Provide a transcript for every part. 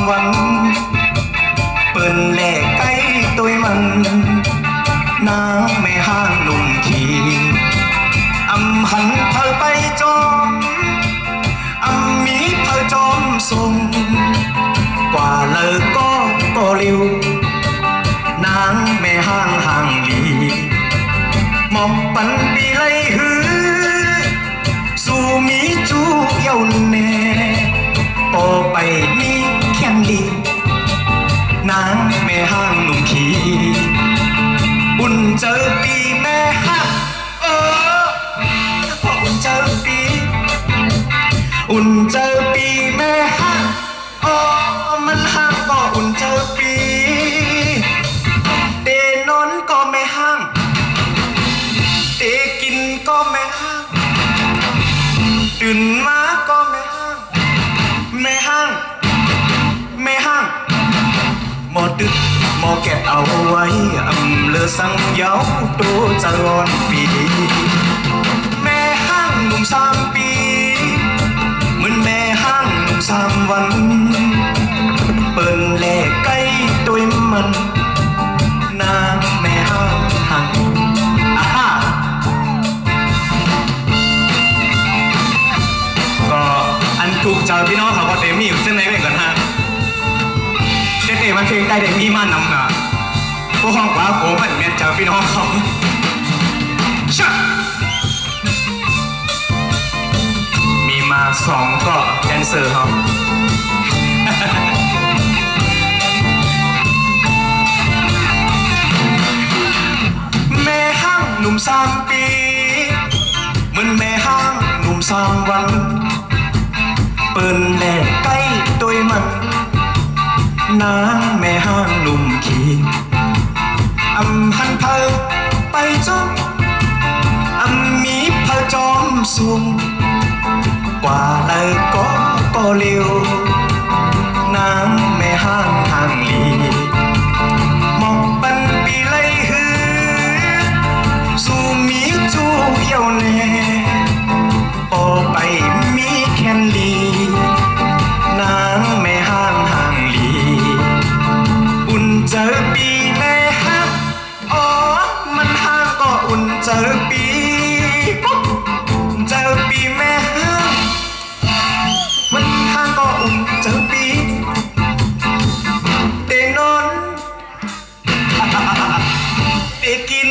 วันเปิ้นแลกไก่ตัวมันนางไม่ห้างหนุ่มขี่อำหันเพอไปจอมอำมีเพอจอมทรงกว่าเลิกก็เร็วนางไม่ห้างห่างลีมองปันปีไลหือสู่มีจูเย้าแน่โอไปมีแค่ลีนางไม่ห้างหนุ่มขี่อุ่นเจอปีแม่ฮักพออุ่นเจอปีอุ่นเจอปีแม่ฮักมันฮักก็อุ่นเจอปีเตนอนก็ไม่ห้างเตกินก็ไม่ห้างตื่นมาก็ไม่ห้างไม่ห้างไม่ห้างหมอดึกหมอแกะเอาไว้อำเลอสังเยาตัวจะร้อนปีแม่ห้างหนุ่ม3 ปีเหมือนแม่ห้างหนุ่ม3 วันเปิ้นแลกไก่ตัวมันนางแม่ห้างห่างก็อันถูกใจพี่น้องเขาก็เต็มมีอยู่เส้นไหนไม่กันฮะเด็กมันเพลงใต้เด็กมีมานำนะพวกห้องกว่าโผล่มันเมียเจอพี่น้องเขาชะมีมา2ก็แดนเซอร์ครับแม่ห้างหนุ่ม3 ปีเหมือนแม่ห้างหนุ่ม3 วันเปิ้นแลกไก่ตัวมันนางแม่ห้างหนุ่มขี่อำหันเพอไปจอมอำมีเพอจอมสูงกว่าเลิกก็เร็วนางแม่ห้างห่างลีหมอกปันปีไลหือสู่มีจูเย้าแน่โอไปมีแค่ลีนางแม่ห้างห่างลีอุ่นเจอปีแม่ฮักมันห้างก็อุ่นเจอปีเจอปีแม่ฮักมันห้างก็อุ่นเจอปีเตนอนเตกิน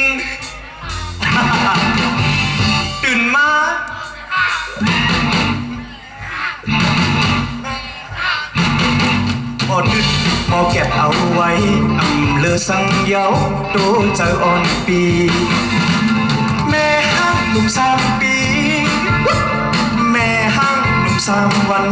ตื่นมาพอดึกพอเก็บเอาไว้อำเลอสังเยาตัวเจออ่อนปีแม่ห้างหนุ่ม3 ปีแม่ห้างหนุ่ม3 วัน